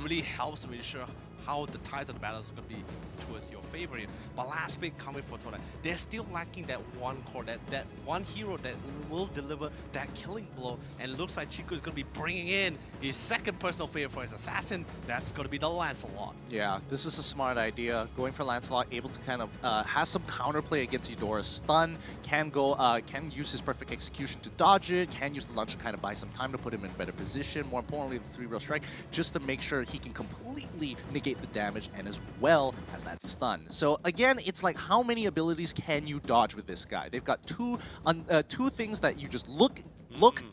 really helps to ensure how the tides of the battle is going to be towards your favor here. But last bit coming for TODAK, they're still lacking that one core, that one hero that will deliver that killing blow. And it looks like Chico is going to be bringing in his second personal favorite for his assassin. That's going to be the Lancelot. Yeah, this is a smart idea. Going for Lancelot, able to kind of has some counterplay against Eudora's stun. Can use his perfect execution to dodge it. Can use the launch to kind of buy some time to put him in a better position. More importantly, the 3-rail strike, just to make sure he can completely negate the damage and as well as that stun. So again, it's like how many abilities can you dodge with this guy? They've got two things that you just look,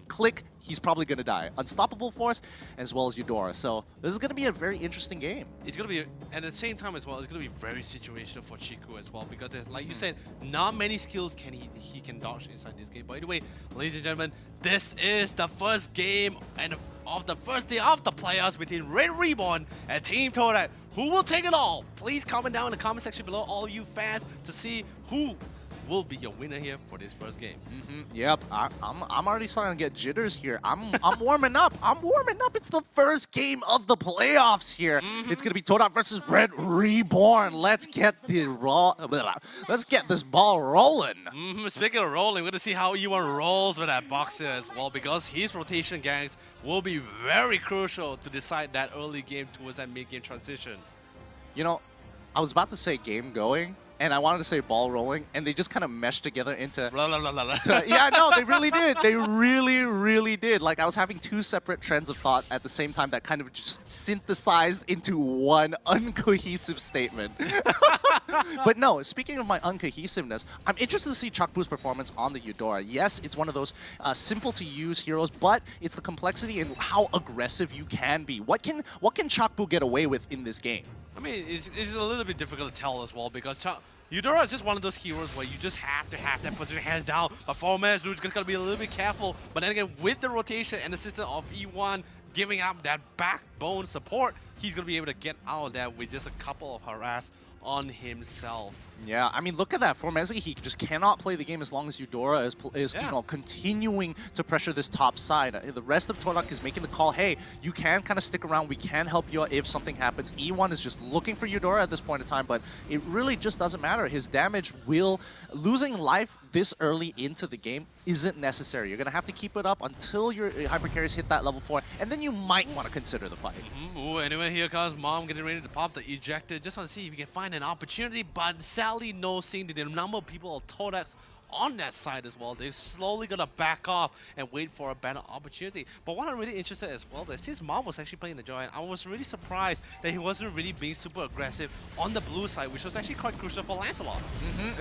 click, he's probably going to die. Unstoppable Force as well as Eudora. So this is going to be a very interesting game. It's going to be, and at the same time as well, it's going to be very situational for Chico as well, because there's, like you said, not many skills he can dodge inside this game. But anyway, ladies and gentlemen, this is the first game and of the first day of the playoffs between Red Reborn and Team TODAK. Who will take it all? Please comment down in the comment section below, all of you fans, to see who will be your winner here for this first game. Yep, I'm already starting to get jitters here. I'm warming up. I'm warming up. It's the first game of the playoffs here. It's gonna be TODAK versus Red Reborn. Let's get this ball rolling. Speaking of rolling, we're gonna see how E1 rolls with that boxer as well, because his rotation gangs will be very crucial to decide that early game towards that mid game transition. You know, I was about to say game going, and I wanted to say ball rolling, and they just kind of meshed together into... yeah, no, they really did. They really, really did. Like, I was having two separate trends of thought at the same time that kind of just synthesized into one uncohesive statement. But no, speaking of my uncohesiveness, I'm interested to see Chakbu's performance on the Eudora. Yes, it's one of those simple-to-use heroes, but it's the complexity and how aggressive you can be. What can Chakbu get away with in this game? I mean, it's a little bit difficult to tell as well, because Eudora is just one of those heroes where you just have to put your hands down. Performance, you're just gotta be a little bit careful. But then again, with the rotation and the system of E1 giving up that backbone support, he's gonna be able to get out of that with just a couple of harass on himself. Yeah, I mean, look at that. For Mezzi, he just cannot play the game as long as Eudora is you know, continuing to pressure this top side. The rest of TODAK is making the call, hey, you can kind of stick around. We can help you out if something happens. E1 is just looking for Eudora at this point in time, but it really just doesn't matter. His damage losing life this early into the game isn't necessary. You're going to have to keep it up until your hypercarries hit that level 4, and then you might want to consider the fight. Ooh, anyway, here comes Mom getting ready to pop the ejector. Just want to see if you can find an opportunity, but sadly, no, seeing the number of people of TODAK on that side as well, they're slowly gonna back off and wait for a better opportunity. But what I'm really interested as well, that since Mom was actually playing the Giant, I was really surprised that he wasn't really being super aggressive on the blue side, which was actually quite crucial for Lancelot.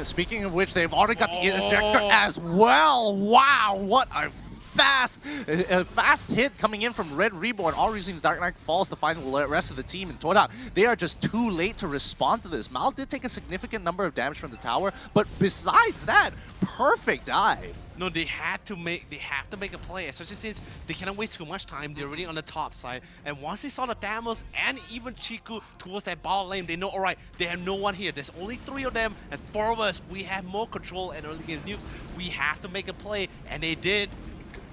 Speaking of which, they've already got the ejector as well. Wow, what a fast hit coming in from Red Reborn, all using the Dark Knight Falls to find the rest of the team in TODAK. They are just too late to respond to this. Mal did take a significant number of damage from the tower, but besides that, perfect dive. No, they have to make a play, especially since they cannot waste too much time. They're already on the top side, and once they saw the Damos and even Chiku towards that bottom lane, they know, all right, they have no one here. There's only 3 of them, and 4 of us. We have more control and early game nukes. We have to make a play, and they did,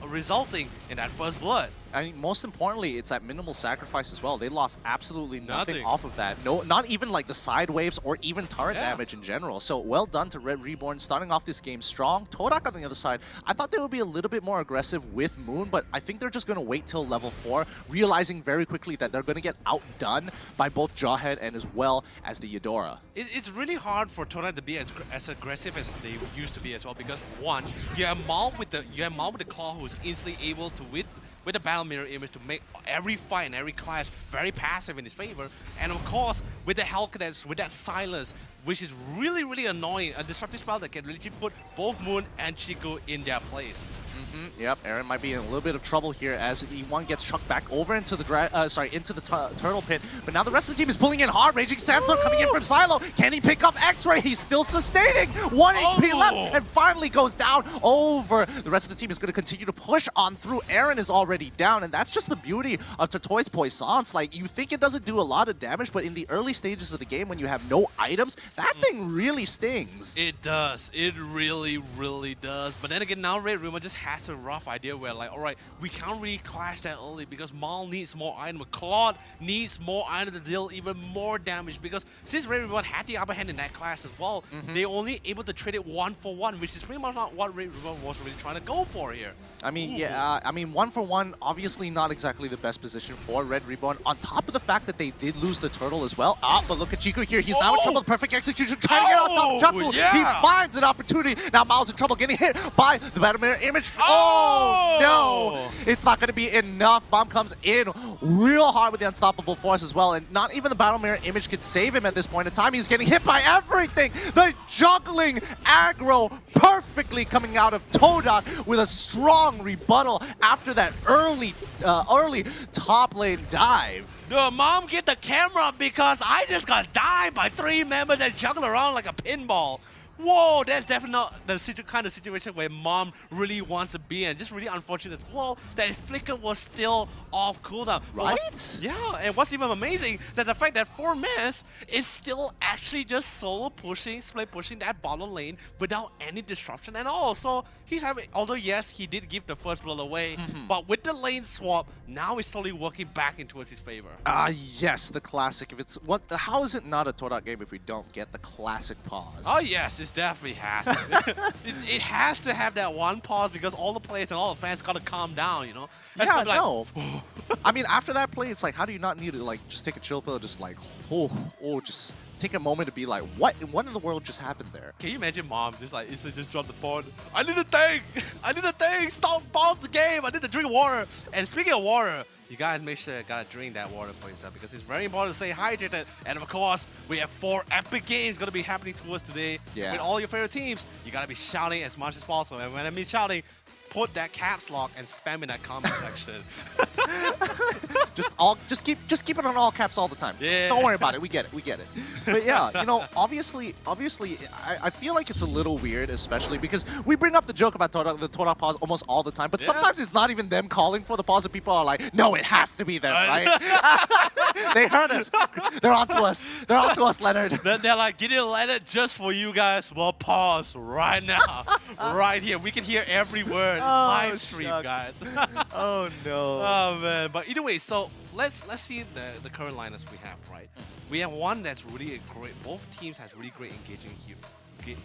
resulting in that first blood. I mean, most importantly, it's that minimal sacrifice as well. They lost absolutely nothing off of that. No, not even like the side waves or even turret damage in general. So well done to Red Reborn, starting off this game strong. TODAK on the other side, I thought they would be a little bit more aggressive with Moon, but I think they're just going to wait till level 4, realizing very quickly that they're going to get outdone by both Jawhead and as well as the Eudora. It's really hard for TODAK to be as aggressive as they used to be as well, because one, you have Maul with the claw, who's instantly able to with the battle mirror image to make every fight and every clash very passive in his favor, and of course with the Hell Cadets with that silence, which is really, really annoying, a disruptive spell that can really put both Moon and Chico in their place. Yep, Aaron might be in a little bit of trouble here as E1 gets chucked back over into the turtle pit. But now the rest of the team is pulling in hard. Raging Sandstorm coming in from Silo. Can he pick off X-Ray? He's still sustaining. 1 HP left and finally goes down over. The rest of the team is going to continue to push on through. Aaron is already down, and that's just the beauty of Tortoise Poissance. Like, you think it doesn't do a lot of damage, but in the early stages of the game when you have no items, that thing really stings. It does. It really, really does. But then again, now Red Rumor just has that's a rough idea where like, all right, we can't really clash that early because Maul needs more item, Claude needs more item to deal even more damage because since Red Ribbon had the upper hand in that clash as well, they only able to trade it 1-for-1, which is pretty much not what Red Ribbon was really trying to go for here. I mean, yeah, I mean, 1-for-1, obviously not exactly the best position for Red Reborn. On top of the fact that they did lose the turtle as well. But look at Chico here. He's now in trouble. Perfect execution, trying to get on top of Chuckle. Yeah. He finds an opportunity. Now Miles in trouble, getting hit by the Battle Mirror image. Oh, no! It's not going to be enough. Bomb comes in real hard with the Unstoppable Force as well, and not even the Battle Mirror image could save him at this point in time. He's getting hit by everything. The juggling aggro perfectly coming out of TODAK with a strong rebuttal after that early top lane dive. No, Mom, get the camera because I just got dived by 3 members and juggled around like a pinball. Whoa, that's definitely not the kind of situation where Mom really wants to be in. Just really unfortunate as well that his flicker was still off cooldown. Right? Yeah, and what's even amazing that the fact that 4Miss is still actually just solo pushing, split pushing that bottom lane without any disruption at all. So he's having, although yes, he did give the first blood away, but with the lane swap, now he's slowly working back into his favor. Yes, the classic. If it's how is it not a TODAK game if we don't get the classic pause? Oh yes, it definitely has to. it has to have that one pause because all the players and all the fans gotta calm down, you know? That's Yeah, like, no. I mean, after that play, it's like, how do you not need to like just take a chill pill, just like, just take a moment to be like, what in the world just happened there? Can you imagine Mom just like instantly just drop the phone? I need a thing! I need a thing! Stop, pause the game! I need to drink water! And speaking of water, you guys make sure you gotta drink that water for yourself because it's very important to stay hydrated. And of course, we have 4 epic games gonna be happening to us today with all your favorite teams. You gotta be shouting as much as possible. And when I mean shouting, put that caps lock and spam in that comment section. just keep it on all caps all the time. Yeah. Don't worry about it. We get it. But yeah, you know, obviously, I feel like it's a little weird, especially because we bring up the joke about the TODAK pause almost all the time. But sometimes it's not even them calling for the pause, and people are like, "No, it has to be them, right?" They heard us. They're onto us. They're onto us, Leonard. They're like, "Gideon Leonard, just for you guys. Well, pause right now, right here. We can hear every word." Live stream, guys. Oh no. Oh man, but either way, so let's see the current lineups we have, right? We have one that's really a great. Both teams has really great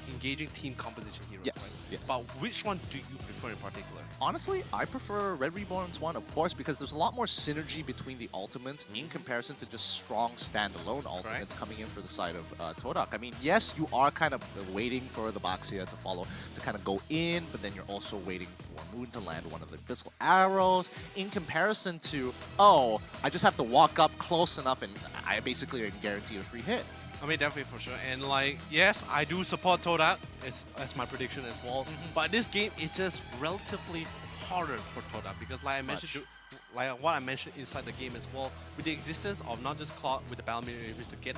engaging team composition here. Yes, right? yes. But which one do you prefer in particular? Honestly, I prefer Red Reborn's one, of course, because there's a lot more synergy between the ultimates in comparison to just strong standalone ultimates coming in for the side of TODAK. I mean, yes, you are kind of waiting for the Baxia to follow, to kind of go in, but then you're also waiting for Moon to land one of the Abyssal Arrows, in comparison to, oh, I just have to walk up close enough and I basically can guarantee a free hit. I mean, definitely for sure. And like, yes, I do support TODAK. That's my prediction as well. But this game is just relatively harder for TODAK because, like I mentioned, like what I mentioned inside the game as well, with the existence of not just Claude with the Battle Mirror image to get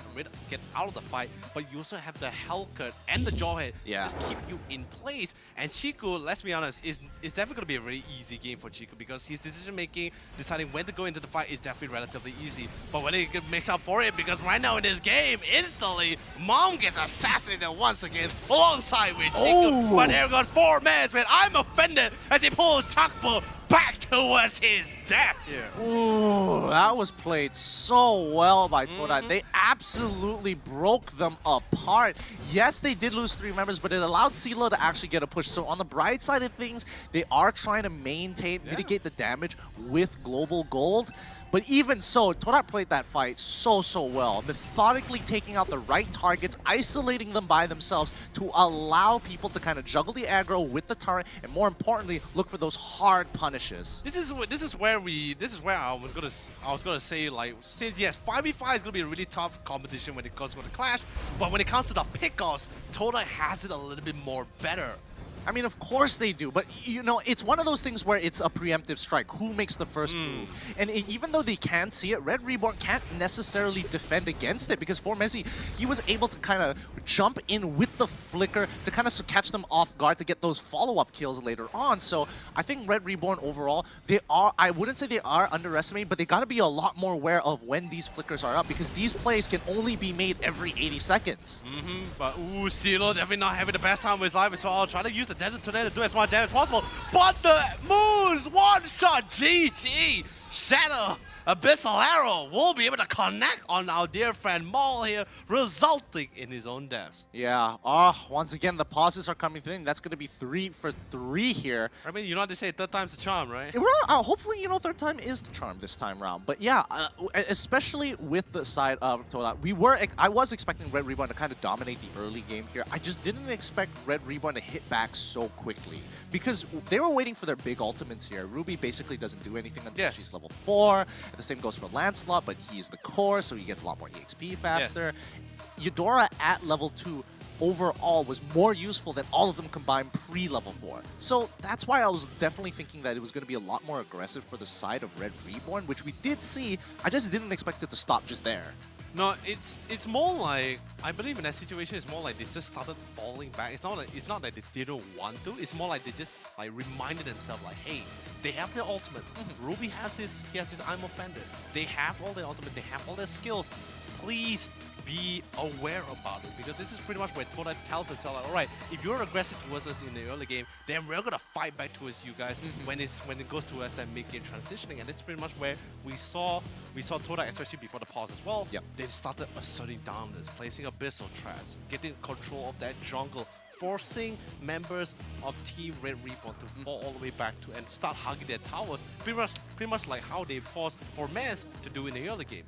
out of the fight, but you also have the Hellcut and the Jawhead just keep you in place. And Chico, let's be honest, is definitely going to be a very easy game for Chico because his decision making, deciding when to go into the fight is definitely relatively easy. But whether he can make up for it, because right now in this game, instantly, Mom gets assassinated once again alongside with Chico. But here we got 4 men, man. I'm offended as he pulls Chakpo back towards his death here. Ooh, that was played so well by TODAK. They absolutely broke them apart. Yes, they did lose 3 members, but it allowed CeeLo to actually get a push. So on the bright side of things, they are trying to mitigate the damage with Global Gold. But even so, TODAK played that fight so well, methodically taking out the right targets, isolating them by themselves to allow people to kind of juggle the aggro with the turret, and more importantly, look for those hard punishes. This is where I was gonna say, like, since yes, 5v5 is gonna be a really tough competition when it comes to the clash, but when it comes to the pickoffs, TODAK has it a little bit more better. I mean, of course they do, but you know, it's one of those things where it's a preemptive strike. Who makes the first move? And even though they can see it, Red Reborn can't necessarily defend against it because for Messi, he was able to kind of jump in with the flicker to kind of catch them off guard to get those follow-up kills later on. So I think Red Reborn overall, I wouldn't say they are underestimated, but they got to be a lot more aware of when these flickers are up because these plays can only be made every 80 seconds. But CeeLo definitely not having the best time of his life as well. Trying to use the Desert Tornado to do as much damage as possible, but the Moon's one-shot GG! Shadow Abyssal Arrow will be able to connect on our dear friend Maul here, resulting in his own deaths. Yeah, once again, the pauses are coming in. That's going to be 3 for 3 here. I mean, you know what they say, third time's the charm, right? Well, hopefully, you know, third time is the charm this time round. But yeah, especially with the side of TODAK, I was expecting Red Reborn to kind of dominate the early game here. I just didn't expect Red Reborn to hit back so quickly because they were waiting for their big ultimates here. Ruby basically doesn't do anything until she's level 4. The same goes for Lancelot, but he's the core, so he gets a lot more EXP faster. Eudora at level 2 overall was more useful than all of them combined pre-level 4. So that's why I was definitely thinking that it was going to be a lot more aggressive for the side of Red Reborn, which we did see. I just didn't expect it to stop just there. No, it's more like, I believe in that situation, it's more like they just started falling back. It's not that they didn't want to. It's more like they just like reminded themselves like, hey, they have their ultimates. Ruby has his I'm offended. They have all their ultimates. They have all their skills. Please be aware about it, because this is pretty much where TODAK tells themselves, like, all right, if you're aggressive towards us in the early game, then we're gonna fight back towards you guys when it goes towards that mid-game transitioning, and that's pretty much where we saw TODAK, especially before the pause as well. They started asserting dominance, placing abyssal traps, getting control of that jungle, forcing members of Team Red Reborn to fall all the way back to and start hugging their towers, pretty much like how they forced Formez to do in the early game.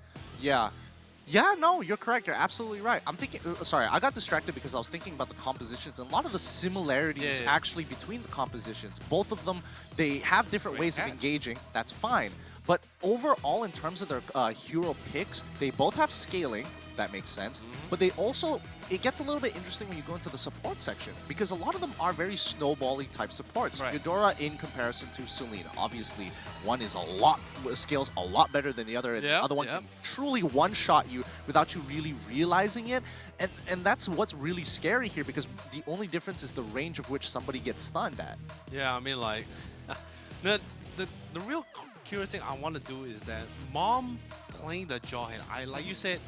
Yeah, no, you're correct. You're absolutely right. I'm thinking, sorry, I got distracted because I was thinking about the compositions and a lot of the similarities actually between the compositions. Both of them, they have different ways of engaging. That's fine. But overall, in terms of their hero picks, they both have scaling. That makes sense. But they also, it gets a little bit interesting when you go into the support section, because a lot of them are very snowballing type supports. Eudora in comparison to Selene. Obviously, one is scales a lot better than the other, and the other one can truly one-shot you without you really realizing it. And that's what's really scary here, because the only difference is the range of which somebody gets stunned at. Yeah, I mean, like, the real curious thing I want to do is that Mom playing the Jawhead, like you said,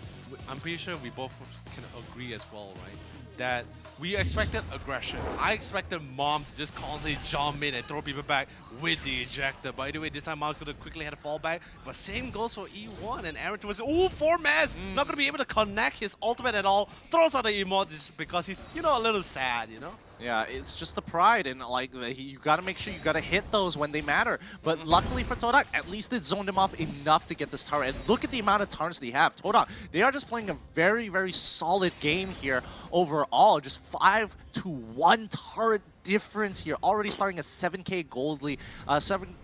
I'm pretty sure we both can agree as well, right? That we expected aggression. I expected Mom to just constantly jump in and throw people back with the ejector. By the way, this time Mom's going to quickly have to fall back. But same goes for E1, and Aaron was, Formez! Not going to be able to connect his ultimate at all. Throws out the emote just because he's, you know, a little sad, you know? Yeah, it's just the pride, and like you gotta make sure you gotta hit those when they matter. But luckily for TODAK, at least it zoned him off enough to get this tower. And look at the amount of turns they have. TODAK, they are just playing a very, very solid game here overall. Just 5-to-1 turret difference here. Already starting at 7k gold lead,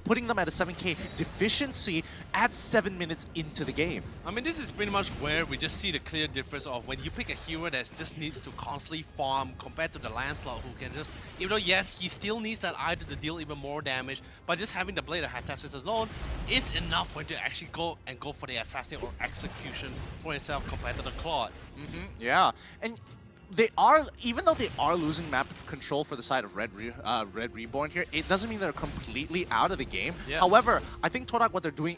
putting them at a 7k deficiency at 7 minutes into the game. I mean, this is pretty much where we just see the clear difference of when you pick a hero that just needs to constantly farm compared to the Lancelot, who can just, even though yes, he still needs that eye to deal even more damage, but just having the Blade of Hatasis alone is enough for him to actually go for the assassin or execution for himself compared to the Claude. Yeah, and they are, even though they are losing map control for the side of Red Reborn here, it doesn't mean they're completely out of the game. However, I think TODAK, what they're doing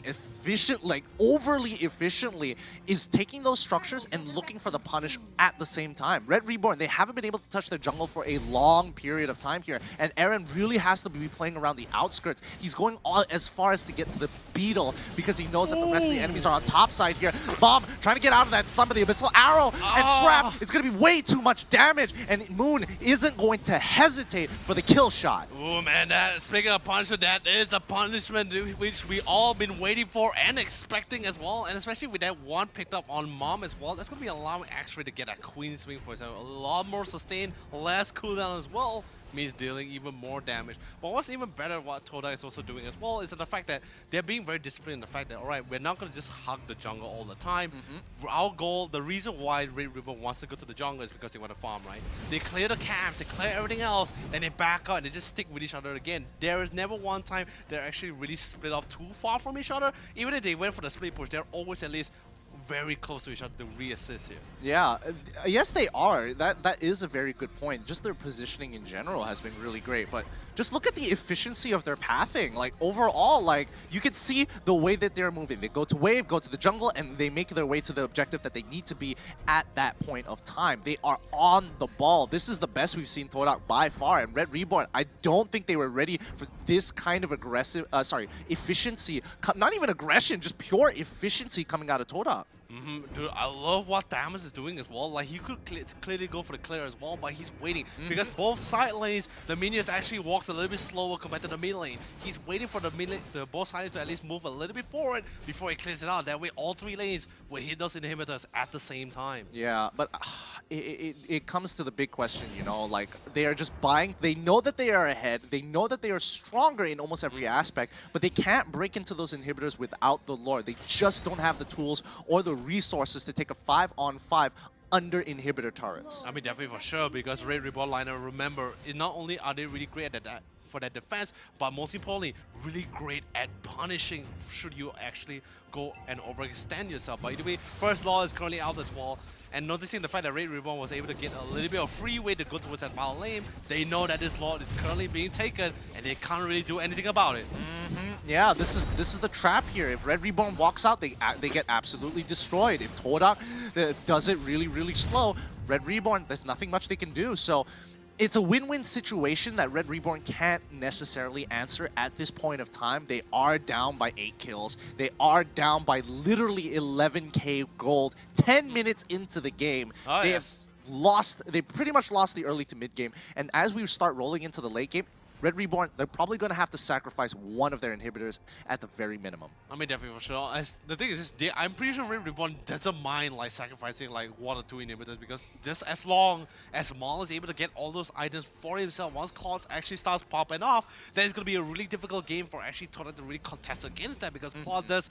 overly efficiently, is taking those structures and looking for the punish at the same time. Red Reborn, they haven't been able to touch their jungle for a long period of time here, and Aaron really has to be playing around the outskirts. He's going as far as to get to the Beetle because he knows that the rest of the enemies are on top side here. Bomb trying to get out of that stun, but the Abyssal Arrow and Trap, it's going to be way too much damage, and Moon isn't going to hesitate for the kill shot. Oh man, speaking of punishment, that is the punishment which we all been waiting for and expecting as well, and especially with that one picked up on Mom as well, that's going to be allowing X-Ray to get a Queen Swing for himself. A lot more sustain, less cooldown as well, means dealing even more damage. But what's even better, what TODAK is also doing as well, is that the fact that they're being very disciplined in the fact that, alright, we're not going to just hug the jungle all the time. Our goal, the reason why Red Reborn wants to go to the jungle is because they want to farm, right? They clear the camps, they clear everything else, then they back out and they just stick with each other again. There is never one time they're actually really split off too far from each other. Even if they went for the split push, they're always at least very close to each other to re-assist here. Yeah, yes they are. That is a very good point. Just their positioning in general has been really great, but just look at the efficiency of their pathing. Like overall, like you can see the way that they're moving. They go to wave, go to the jungle, and they make their way to the objective that they need to be at that point of time. They are on the ball. This is the best we've seen TODAK by far, and Red Reborn, I don't think they were ready for this kind of efficiency. Not even aggression, just pure efficiency coming out of TODAK. Dude, I love what Damas is doing as well. Like, he could clearly go for the clear as well, but he's waiting. Because both side lanes, the minions actually walks a little bit slower compared to the mid lane. He's waiting for the both sides to at least move a little bit forward before he clears it out. That way, all 3 lanes will hit those inhibitors at the same time. Yeah, but it comes to the big question, you know, like they are just buying. They know that they are ahead. They know that they are stronger in almost every aspect, but they can't break into those inhibitors without the lore. They just don't have the tools or the resources to take a 5-on-5 under inhibitor turrets. I mean, definitely for sure, because Red Reborn liner, remember, not only are they really great at that for that defense, but most importantly, really great at punishing should you actually go and overextend yourself. By the way, first law is currently out as well. And noticing the fact that Red Reborn was able to get a little bit of free way to go towards that bottom lane, they know that this Lord is currently being taken, and they can't really do anything about it. Yeah, this is the trap here. If Red Reborn walks out, they get absolutely destroyed. If TODAK does it really, really slow, Red Reborn, there's nothing much they can do. So it's a win-win situation that Red Reborn can't necessarily answer at this point of time. They are down by 8 kills. They are down by literally 11k gold 10 minutes into the game. Oh, they yes. have lost, they pretty much lost the early to mid game. And as we start rolling into the late game, Red Reborn, they're probably going to have to sacrifice one of their inhibitors at the very minimum. I mean, definitely for sure. The thing is, I'm pretty sure Red Reborn doesn't mind like sacrificing like 1 or 2 inhibitors, because just as long as Maul is able to get all those items for himself, once Claws actually starts popping off, then it's going to be a really difficult game for actually TODAK to really contest against that, because Claw does,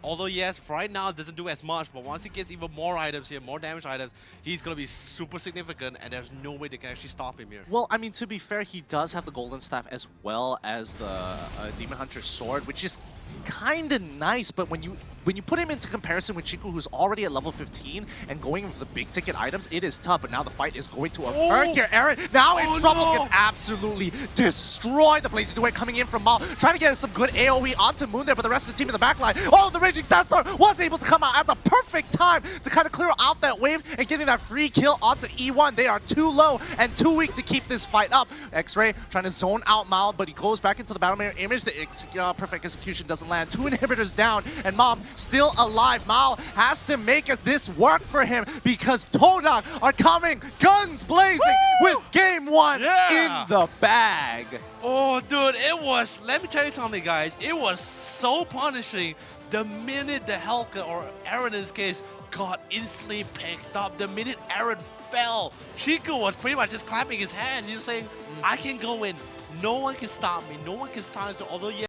although yes, right now it doesn't do as much, but once he gets even more items here, more damage items, he's going to be super significant, and there's no way they can actually stop him here. Well, I mean, to be fair, he does have the Golden Staff as well as the Demon Hunter's Sword, which is kind of nice, but when you put him into comparison with Chiku, who's already at level 15 and going for the big ticket items, it is tough. But now the fight is going to occur here. Aaron now in trouble, gets absolutely destroyed. The Blazing Duet coming in from Maul, trying to get some good AoE onto Moon there, but the rest of the team in the backline, oh, the Raging Sandstorm was able to come out at the perfect time to kind of clear out that wave and getting that free kill onto E1. They are too low and too weak to keep this fight up. X-Ray trying to zone out Mal, but he goes back into the battle mirror image. The perfect execution doesn't land. 2 inhibitors down, and Mom still alive. Mal has to make this work for him, because TODAK are coming guns blazing with game 1 in the bag. Oh, dude, it was, let me tell you something, guys. It was so punishing the minute the Helka, or Aaron in this case, got instantly picked up. The minute Aaron fell, Chico was pretty much just clapping his hands. He was saying, I can go in. No one can stop me. No one can silence me. Although, yeah,